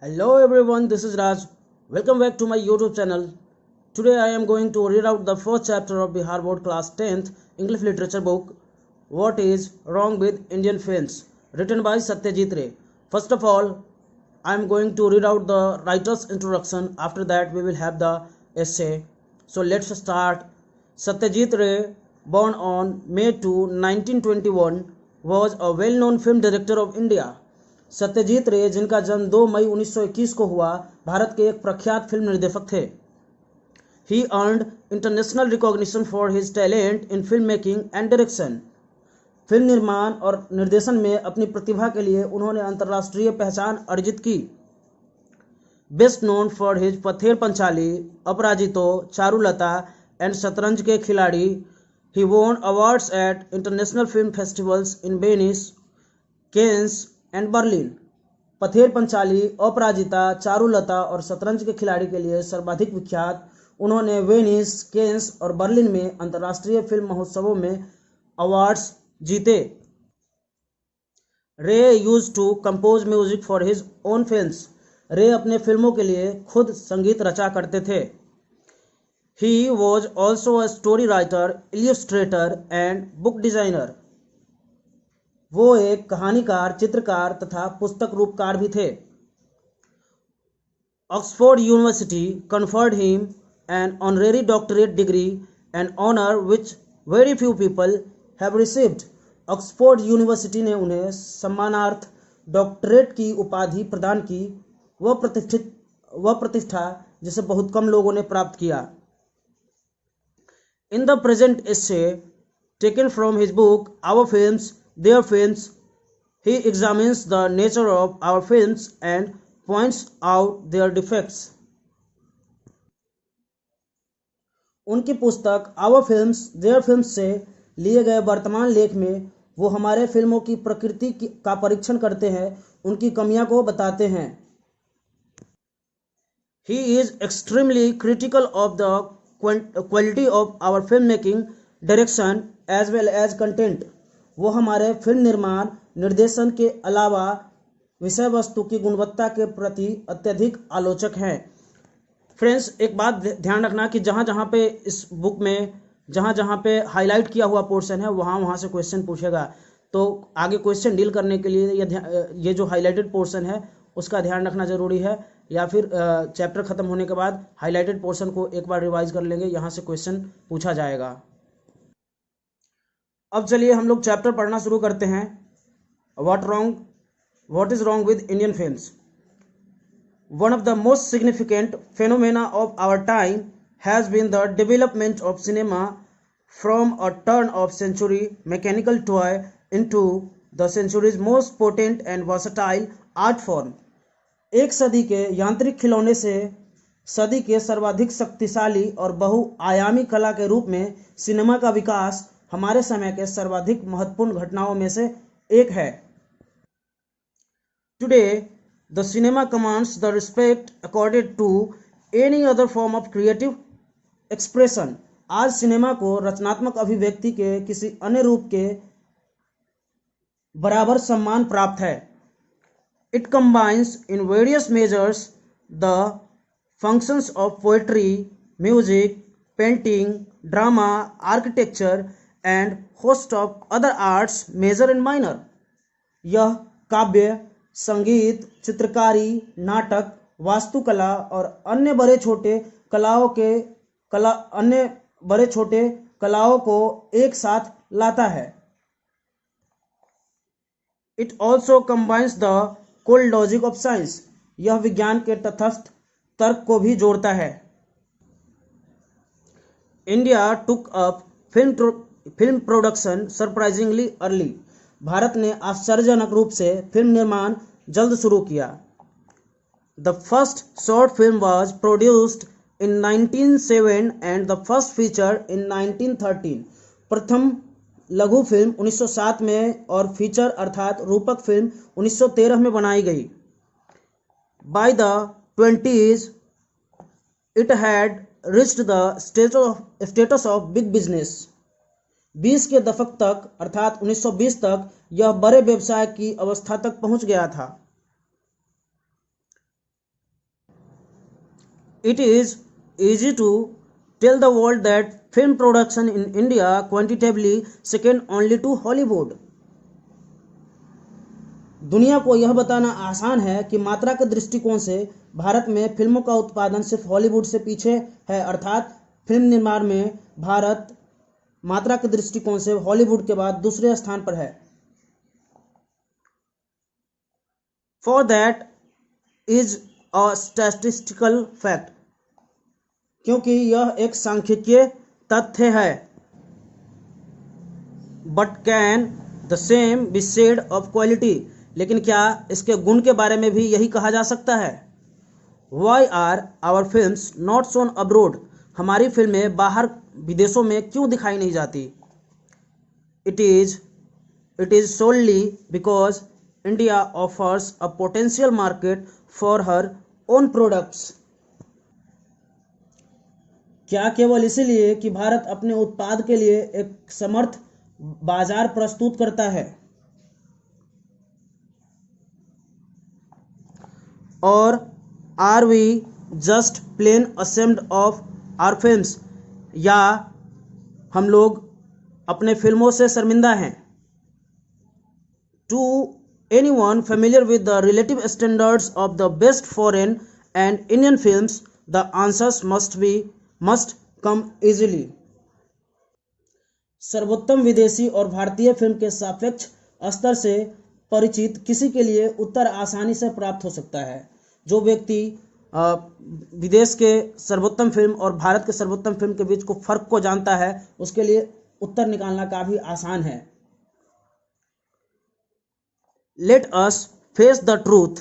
Hello everyone, this is Raj. Welcome back to my YouTube channel. Today I am going to read out the first chapter of the Harvard Class 10th English Literature book, What is Wrong with Indian Films, written by Satyajit Ray. First of all, I am going to read out the writer's introduction. After that, we will have the essay. So let's start. Satyajit Ray, born on May 2, 1921, was a well-known film director of India. Satyajit रे, जिनका जन्म 2 मई 1921 को हुआ, भारत के एक प्रख्यात film निर्देशक थे. He earned international recognition for his talent in film making and direction. Film निर्माण और निर्देशन में अपनी प्रतिभा के लिए उन्होंने अंतर्राष्ट्रीय पहचान अर्जित की. Best known for his Pather Panchali, Aparajito, Charulata and Shatranj ke Khiladi. He won awards at international film festivals in Venice, Cannes and Berlin. Pather Panchali, Aparajita, Charulata और शतरंज के खिलाड़ी के लिए सर्वाधिक विख्यात, उन्होंने वेनिस, केन्स और बर्लिन में अंतर्राष्ट्रीय फिल्म महोत्सवों में अवार्ड्स जीते. Ray used to compose music for his own films. Ray अपने फिल्मों के लिए खुद संगीत रचा करते थे. He was also a story writer, Illustrator and book designer. वो एक कहानीकार, चित्रकार तथा पुस्तक रूपकार भी थे. Oxford university conferred him an honorary doctorate degree, an honor which very few people have received. Oxford university ने उन्हें सम्मानार्थ डॉक्टरेट की उपाधि प्रदान की. वह प्रतिष्ठा जिसे बहुत कम लोगों ने प्राप्त किया. In the present essay taken from his book Our Films, Their Films, he examines the nature of our films and points out their defects. उनकी पुस्तक Our Films, Their Films से लिए गए वर्तमान लेख में वो हमारे फिल्मों की प्रकृति का परीक्षण करते हैं, उनकी कमियां को बताते हैं. He is extremely critical of the quality of our filmmaking, direction as well as content. वो हमारे फिल्म निर्माण, निर्देशन के अलावा विषय वस्तु की गुणवत्ता के प्रति अत्यधिक आलोचक हैं. फ्रेंड्स, एक बात ध्यान रखना कि जहाँ जहाँ पे इस बुक में जहाँ जहाँ पे हाईलाइट किया हुआ पोर्शन है वहाँ से क्वेश्चन पूछेगा. तो आगे क्वेश्चन डील करने के लिए ये जो हाईलाइटेड पोर्शन है उसका ध्यान रखना ज़रूरी है, या फिर चैप्टर ख़त्म होने के बाद हाईलाइटेड पोर्शन को एक बार रिवाइज कर लेंगे, यहाँ से क्वेश्चन पूछा जाएगा. अब चलिए हम लोग चैप्टर पढ़ना शुरू करते हैं. What is wrong with Indian films. One of the most significant phenomena of our time has been the development of cinema from a turn of century mechanical toy into the century's most potent and versatile art form. एक सदी के यांत्रिक खिलौने से सदी के सर्वाधिक शक्तिशाली और बहुआयामी कला के रूप में सिनेमा का विकास हमारे समय के सर्वाधिक महत्वपूर्ण घटनाओं में से एक है. Today the cinema commands the respect accorded to any other form of creative expression. आज सिनेमा को रचनात्मक अभिव्यक्ति के किसी अन्य रूप के बराबर सम्मान प्राप्त है. It combines in various measures the functions of poetry, music, painting, drama, architecture and host of other arts major and minor. यह काव्य, संगीत, चित्रकारी, नाटक, वास्तुकला और अन्य बड़े छोटे कलाओं को एक साथ लाता है. It also combines the cold logic of science. यह विज्ञान के तटस्थ तर्क को भी जोड़ता है. India took up film production surprisingly early. Bharat ने आश्चर्यजनक रूप से फिल्म निर्माण जल्द शुरू किया. The first short film was produced in 1907 and the first feature in 1913. प्रथम लघु फिल्म 1907 में और फीचर अर्थात रूपक फिल्म 1913 में बनाई गई. By the 20s it had reached the status of big business. 20 के दशक तक अर्थात 1920 तक यह बड़े व्यवसाय की अवस्था तक पहुंच गया था. It is easy to tell the world that film production in India quantitatively second only to Hollywood. दुनिया को यह बताना आसान है कि मात्रा के दृष्टिकोण से भारत में फिल्मों का उत्पादन सिर्फ हॉलीवुड से पीछे है, अर्थात फिल्म निर्माण में भारत मात्रा के दृष्टिकोण से हॉलीवुड के बाद दूसरे स्थान पर है. For that is a statistical fact. क्योंकि यह एक सांख्यिकीय तथ्य है. But can the same be said of quality? लेकिन क्या इसके गुण के बारे में भी यही कहा जा सकता है? Why are our films not shown abroad? हमारी फिल्में बाहर विदेशों में क्यों दिखाई नहीं जाती? It is solely because India offers a potential market for her own products. क्या केवल इसीलिए कि भारत अपने उत्पाद के लिए एक समर्थ बाजार प्रस्तुत करता है? और are we just plain ashamed of our films? या हम लोग अपने फिल्मों से शर्मिंदा हैं? To anyone familiar with the relative standards of the best foreign and Indian films, the answers must come easily. सर्वोत्तम विदेशी और भारतीय फिल्म के सापेक्ष स्तर से परिचित किसी के लिए उत्तर आसानी से प्राप्त हो सकता है. जो व्यक्ति विदेश के सर्वोत्तम फिल्म और भारत के सर्वोत्तम फिल्म के बीच को फर्क को जानता है, उसके लिए उत्तर निकालना काफी आसान है. Let us face the truth.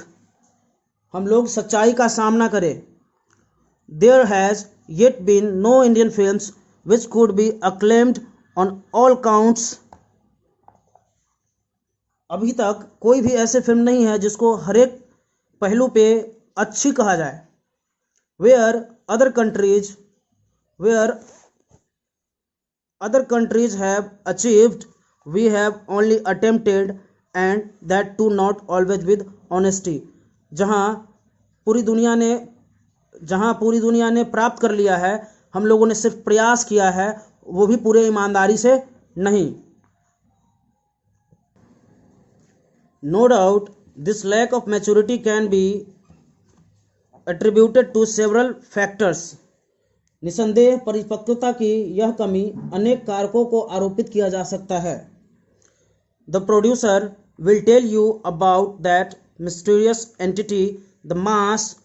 हम लोग सच्चाई का सामना करें. There has yet been no Indian films which could be acclaimed on all counts. अभी तक कोई भी ऐसे फिल्म नहीं है जिसको हर एक पहलू पे अच्छी कहा जाए. Where other countries have achieved, we have only attempted, and that too not always with honesty. जहाँ पूरी दुनिया ने प्राप्त कर लिया है, हम लोगों ने सिर्फ प्रयास किया है, वो भी पूरे ईमानदारी से नहीं. No doubt this lack of maturity can be attributed to several factors. निसंदेह परिपक्वता की यह कमी अनेक कारकों को आरोपित किया जा सकता है. The producer will tell you about that mysterious entity, the mass,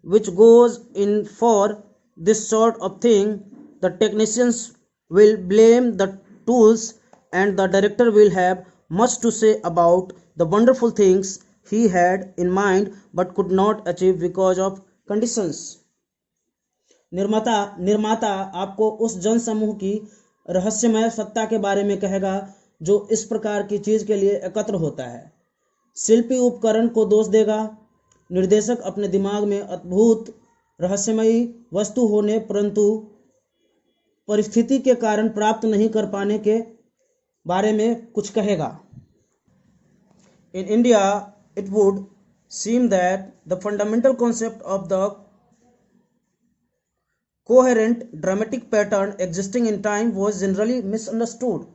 which goes in for this sort of thing. The technicians will blame the tools, and the director will have much to say about the wonderful things he had in mind but could not achieve because of conditions. निर्माता आपको उस जनसमूह की रहस्यमय सत्ता के बारे में कहेगा जो इस प्रकार की चीज के लिए एकत्र होता है. शिल्पी उपकरण को दोष देगा. निर्देशक अपने दिमाग में अद्भुत रहस्यमयी वस्तु होने परंतु परिस्थिति के कारण प्राप्त नहीं कर पाने के बारे में कुछ कहेगा. In India, it would seem that the fundamental concept of the coherent dramatic pattern existing in time was generally misunderstood.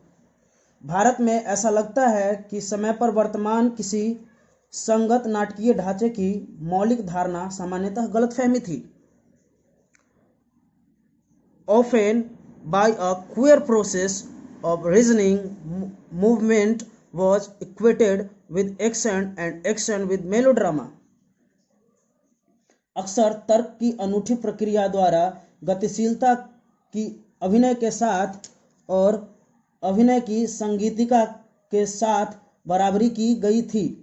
Bharat में ऐसा लगता है कि समय पर वर्तमान किसी संगत नाटकीय ढांचे की मौलिक धारणा सामान्यतः गलतफहमी थी. Often by a queer process of reasoning, movement was equated with action and action with melodrama. अक्सर तर्क की अनूठी प्रक्रिया द्वारा गतिशीलता की अभिनय के साथ और अभिनय की संगीतिका के साथ बराबरी की गई थी.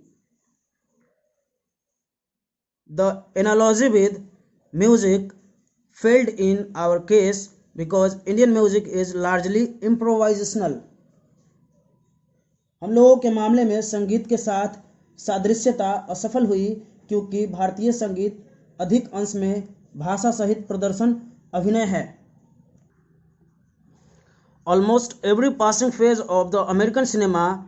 The analogy with music failed in our case because Indian music is largely improvisational. हम लोगों के मामले में संगीत के साथ सादृश्यता असफल हुई क्योंकि भारतीय संगीत अधिक अंश में भाषा सहित प्रदर्शन अभिनय है. Almost every passing phase of the American cinema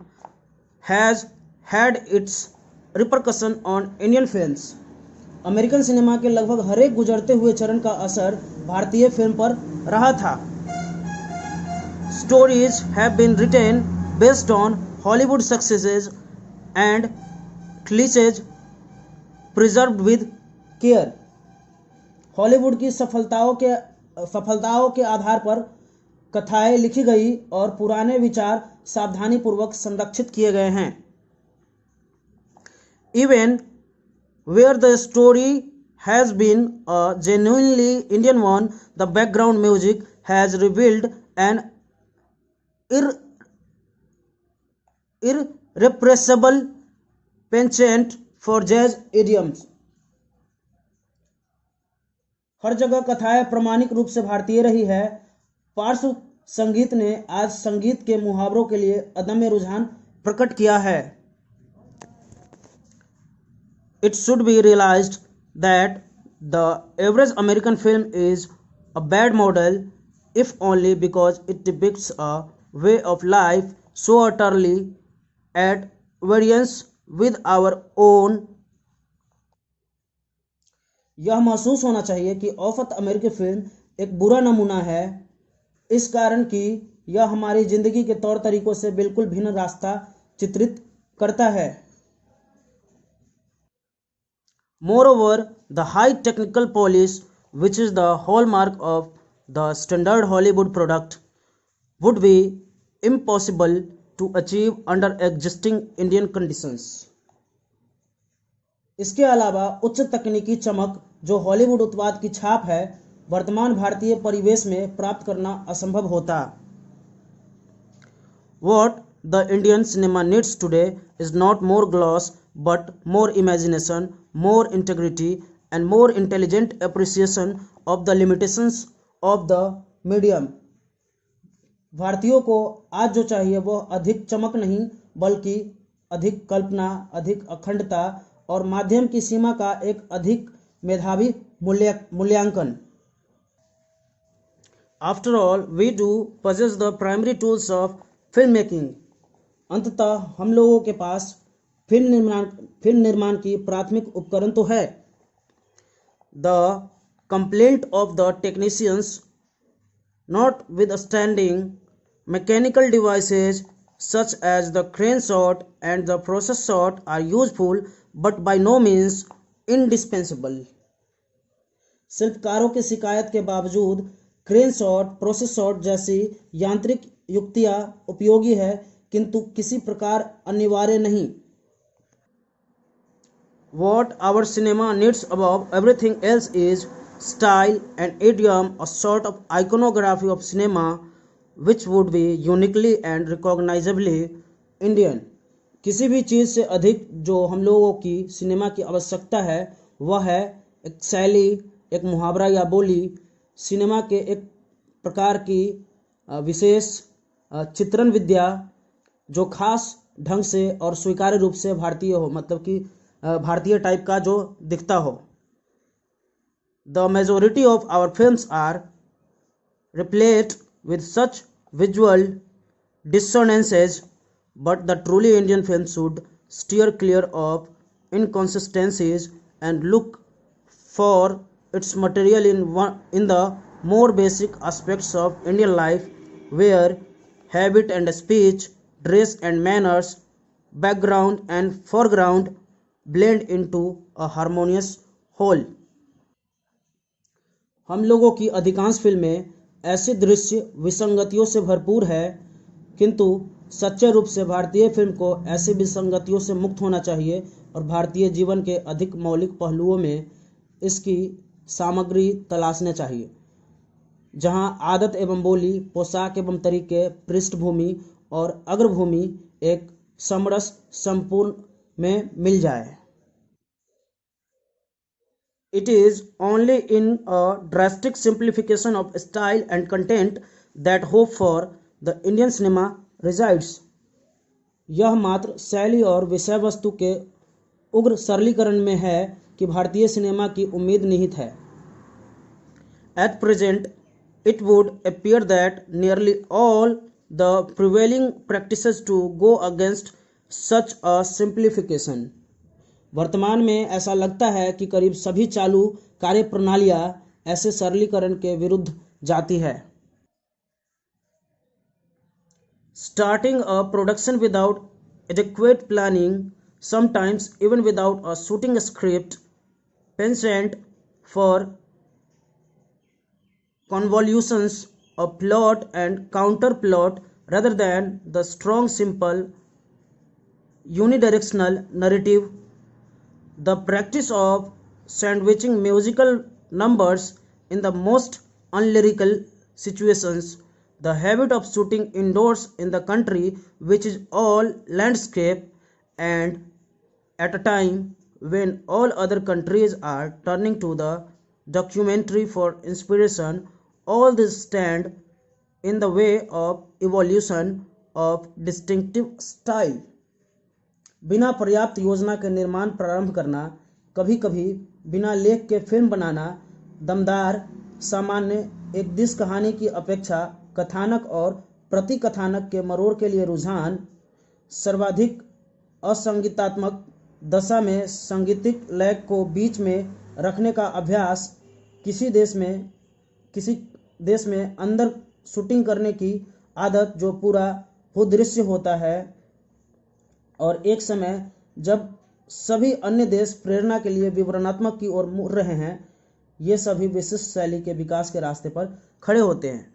has had its repercussion on Indian films. American cinema के लगभग हर एक गुजरते हुए चरण का असर भारतीय फिल्म पर रहा था। Stories have been written based on Hollywood successes and cliches preserved with care. Hollywood की सफलताओं के आधार पर कथाएं लिखी गई और पुराने विचार सावधानीपूर्वक संरक्षित किए गए हैं। Even where the story has been a genuinely Indian one, the background music has revealed an irrepressible penchant for jazz idioms. हर जगह कथाएं प्रामाणिक रूप से भारतीय रही है। पार्श्व संगीत ने आज संगीत के मुहावरों के लिए अदम्य रुझान प्रकट किया है। It should be realized that the average American film is a bad model, if only because it depicts a way of life so utterly at variance with our own. यह महसूस होना चाहिए कि औसत अमेरिकी फिल्म एक बुरा नमूना है, इस कारण कि यह हमारी जिंदगी के तौर तरीकों से बिल्कुल भिन्न रास्ता चित्रित करता है। Moreover, the high technical polish, which is the hallmark of the standard Hollywood product, would be impossible to achieve under existing Indian conditions. इसके अलावा उच्च तकनीकी चमक जो हॉलीवुड उत्पाद की छाप है, वर्तमान भारतीय परिवेश में प्राप्त करना असंभव होता। What the Indian cinema needs today is not more gloss but more imagination, more integrity and more intelligent appreciation of the limitations of the medium. भारतीयों को आज जो चाहिए वह अधिक चमक नहीं बल्कि अधिक कल्पना, अधिक अखंडता और माध्यम की सीमा का एक अधिक मेधावी मूल्यांकन। After all, we do possess the primary tools of filmmaking. अंततः हम लोगों के पास फिल्म निर्माण की प्राथमिक उपकरण तो है। The complaint of the technicians, notwithstanding mechanical devices such as the crane shot and the process shot are useful but by no means indispensable. शिल्पकारों की शिकायत के बावजूद क्रेन शॉट, प्रोसेस शॉट जैसी यांत्रिक युक्तियां उपयोगी है किंतु किसी प्रकार अनिवार्य नहीं। What our cinema needs above everything else is style and idiom, a sort of iconography of cinema which would be uniquely and recognizably Indian. किसी भी चीज़ से अधिक जो हम लोगों की सिनेमा की आवश्यकता है वह है एक शैली, एक मुहावरा या बोली, सिनेमा के एक प्रकार की विशेष चित्रण विद्या जो खास ढंग से और स्वीकार्य रूप से भारतीय हो, मतलब कि भारतीय टाइप का जो दिखता हो। The majority of our films are replete with such visual dissonances, but the truly Indian film should steer clear of inconsistencies and look for its material in the more basic aspects of Indian life, where habit and speech, dress and manners, background and foreground blend into a harmonious whole. हम लोगों की अधिकांश फिल्में ऐसी दृश्य विसंगतियों से भरपूर है, किंतु सच्चे रूप से भारतीय फिल्म को ऐसी विसंगतियों से मुक्त होना चाहिए और भारतीय जीवन के अधिक मौलिक पहलुओं में इसकी सामग्री तलाशने चाहिए, जहां आदत एवं बोली, पोशाक एवं तरीके, पृष्ठभूमि और अग्रभूमि एक समरस संपूर्ण में मिल जाए। It is only in a drastic simplification of style and content that hope for the Indian cinema resides. यह मात्र शैली और विषय वस्तु के उग्र सरलीकरण में है कि भारतीय सिनेमा की उम्मीद निहित है। At present, it would appear that nearly all the prevailing practices to go against such a simplification. वर्तमान में ऐसा लगता है कि करीब सभी चालू कार्यप्रणालियां ऐसे सरलीकरण के विरुद्ध जाती है। Starting a production without adequate planning, sometimes even without a shooting script, penchant for convolutions of plot and counterplot rather than the strong, simple, unidirectional narrative. The practice of sandwiching musical numbers in the most unlyrical situations, the habit of shooting indoors in the country which is all landscape and at a time when all other countries are turning to the documentary for inspiration, all this stand in the way of evolution of distinctive style. बिना पर्याप्त योजना के निर्माण प्रारंभ करना, कभी कभी बिना लेख के फिल्म बनाना, दमदार सामान्य एक दिश कहानी की अपेक्षा कथानक और प्रतिकथानक के मरोड़ के लिए रुझान, सर्वाधिक असंगीतात्मक दशा में संगीतिक लय को बीच में रखने का अभ्यास, किसी देश में अंदर शूटिंग करने की आदत जो पूरा भूदृश्य होता है, और एक समय जब सभी अन्य देश प्रेरणा के लिए विवरणात्मक की ओर मुड़ रहे हैं, ये सभी विशिष्ट शैली के विकास के रास्ते पर खड़े होते हैं।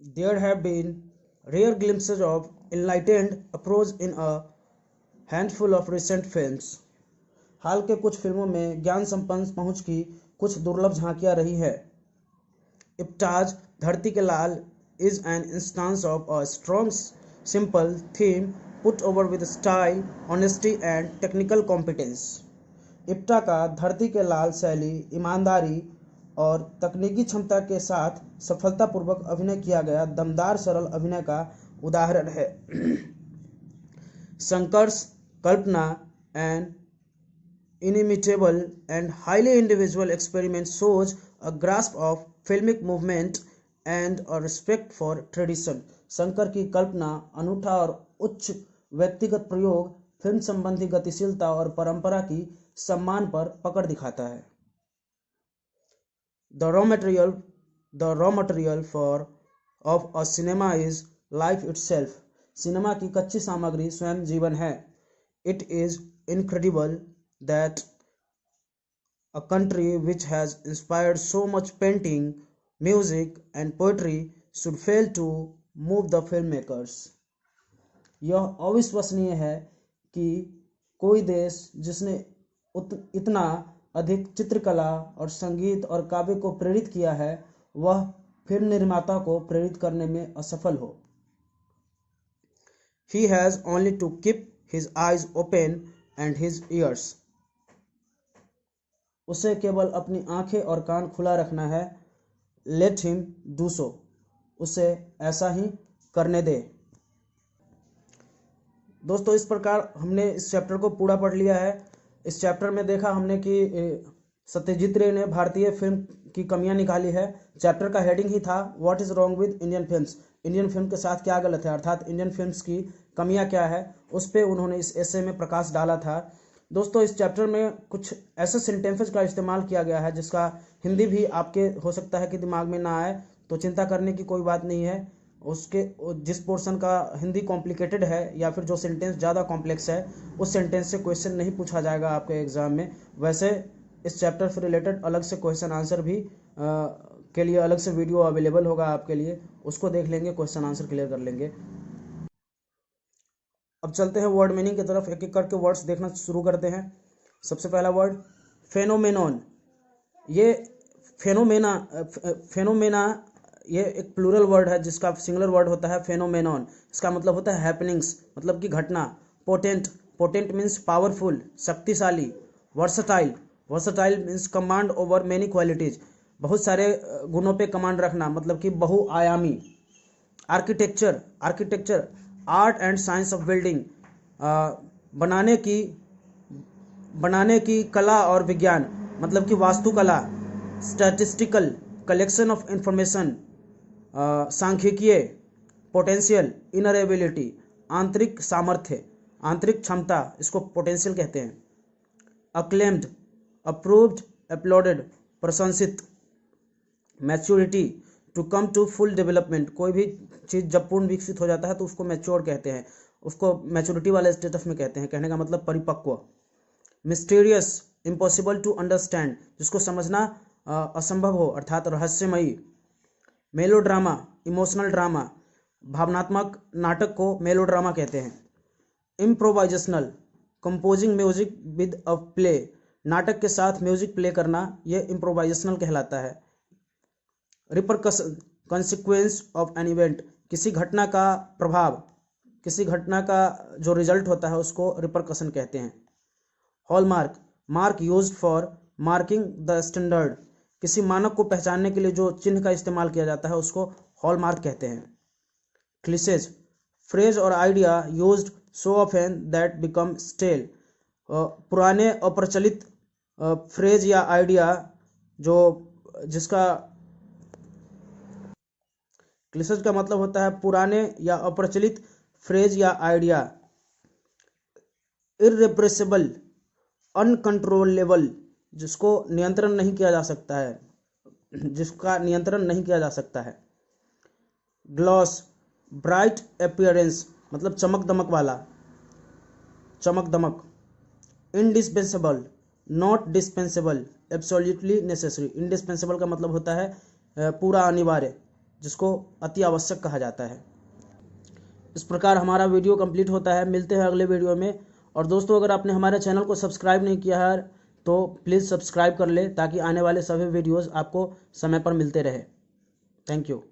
There have been rare glimpses of enlightened approach in a handful of recent films. हाल के कुछ फिल्मों में ज्ञान संपन्न पहुंच की कुछ दुर्लभ झांकियां रही है। इप्टाज धरती के लाल is an instance of a strong, simple theme put over with style, honesty and technical competence. IPTA का धरती के लाल शैली, ईमानदारी और तकनीकी क्षमता के साथ सफलतापूर्वक अभिनय किया गया दमदार सरल अभिनय का उदाहरण है। संकर्ष, कल्पना and inimitable and highly individual experiment shows a grasp of filmic movement and a respect for tradition. Shankar की कल्पना, अनूठा और उच्च व्यक्तिगत प्रयोग फिल्म संबंधी गतिशीलता और परंपरा की सम्मान पर पकड़ दिखाता है। The raw material of a cinema is life itself. Cinema की कच्ची सामग्री स्वयं जीवन है। It is incredible that a country which has inspired so much painting, music and poetry should fail to move the filmmakers. यह अविश्वसनीय है कि कोई देश जिसने इतना अधिक चित्रकला और संगीत और काव्य को प्रेरित किया है, वह फिल्म निर्माता को प्रेरित करने में असफल हो। He has only to keep his eyes open and his ears. उसे केवल अपनी आंखें और कान खुला रखना है। Let him do so. उसे ऐसा ही करने दे। दोस्तों, इस प्रकार हमने इस चैप्टर को पूरा पढ़ लिया है। इस चैप्टर में देखा हमने कि सत्यजीत रे ने भारतीय फिल्म की कमियां निकाली है। चैप्टर का हेडिंग ही था what is wrong with Indian films. Indian film के साथ क्या गलत है, अर्थात इंडियन फिल्म्स की कमियां क्या है, उस पर उन्होंने इस एसे में प्रकाश डाला था। दोस्तों, इस चैप्टर में कुछ ऐसे सेंटेंसेस का इस्तेमाल किया गया है जिसका हिंदी भी आपके हो सकता है कि दिमाग में ना आए, तो चिंता करने की कोई बात नहीं है। उसके जिस पोर्शन का हिंदी कॉम्प्लिकेटेड है या फिर जो सेंटेंस ज़्यादा कॉम्प्लेक्स है, उस सेंटेंस से क्वेश्चन नहीं पूछा जाएगा आपके एग्जाम में। वैसे इस चैप्टर से रिलेटेड अलग से क्वेश्चन आंसर भी के लिए अलग से वीडियो अवेलेबल होगा आपके लिए, उसको देख लेंगे, क्वेश्चन आंसर क्लियर कर लेंगे। अब चलते हैं वर्ड मीनिंग की तरफ, एक एक करके वर्ड्स देखना शुरू करते हैं। सबसे पहला वर्ड फेनोमेनॉन। ये फेनोमेना ये एक प्लूरल वर्ड है जिसका सिंगुलर वर्ड होता है फेनोमेनॉन। इसका मतलब होता है हैपनिंग्स, मतलब कि घटना। पोटेंट मीन्स पावरफुल, शक्तिशाली। Versatile means command over many qualities, बहुत सारे गुणों पे कमांड रखना, मतलब कि बहुआयामी। Architecture art and science of building, बनाने की कला और विज्ञान, मतलब कि वास्तुकला। स्टैटिस्टिकल कलेक्शन ऑफ इंफॉर्मेशन, सांख्यिकीय। पोटेंशियल इनर एबिलिटी, आंतरिक सामर्थ्य। आंतरिक क्षमता, इसको पोटेंशियल कहते हैं। अक्लेम्ड, अप्रूव्ड, अपलॉडेड, प्रशंसित। Maturity, to come to full development, कोई भी चीज़ जब पूर्ण विकसित हो जाता है तो उसको मैच्योर कहते हैं, उसको मैच्योरिटी वाले स्टेटस में कहते हैं, कहने का मतलब परिपक्व। मिस्टीरियस, इम्पॉसिबल टू अंडरस्टैंड, जिसको समझना असंभव हो अर्थात रहस्यमयी। मेलोड्रामा, इमोशनल ड्रामा, भावनात्मक नाटक को मेलोड्रामा कहते हैं। Improvisational, composing music with a play, नाटक के साथ म्यूजिक प्ले करना, यह इम्प्रोवाइजेशनल कहलाता है। Repercussion, consequence of an event, किसी घटना का प्रभाव, किसी घटना का जो रिजल्ट होता है उसको रिपरकशन कहते हैं। Hallmark, mark used for marking the standard, किसी मानक को पहचानने के लिए जो चिन्ह का इस्तेमाल किया जाता है उसको हॉलमार्क कहते हैं। क्लिशेज, फ्रेज और idea used so often that become stale, पुराने अप्रचलित फ्रेज या आइडिया जो जिसका क्लिशेज का मतलब होता है पुराने या अप्रचलित फ्रेज या आइडिया। इर्रेप्रेसिबल, अनकंट्रोलेबल, जिसको नियंत्रण नहीं किया जा सकता है, जिसका नियंत्रण नहीं किया जा सकता है। ग्लॉस, ब्राइट अपीयरेंस, मतलब चमक दमक वाला, चमक दमक। Indispensable, not dispensable, absolutely necessary, indispensable का मतलब होता है पूरा अनिवार्य, जिसको अति आवश्यक कहा जाता है। इस प्रकार हमारा वीडियो कंप्लीट होता है। मिलते हैं अगले वीडियो में। और दोस्तों, अगर आपने हमारे चैनल को सब्सक्राइब नहीं किया है तो प्लीज़ सब्सक्राइब कर ले ताकि आने वाले सभी वीडियोज़ आपको समय पर मिलते रहे। Thank you.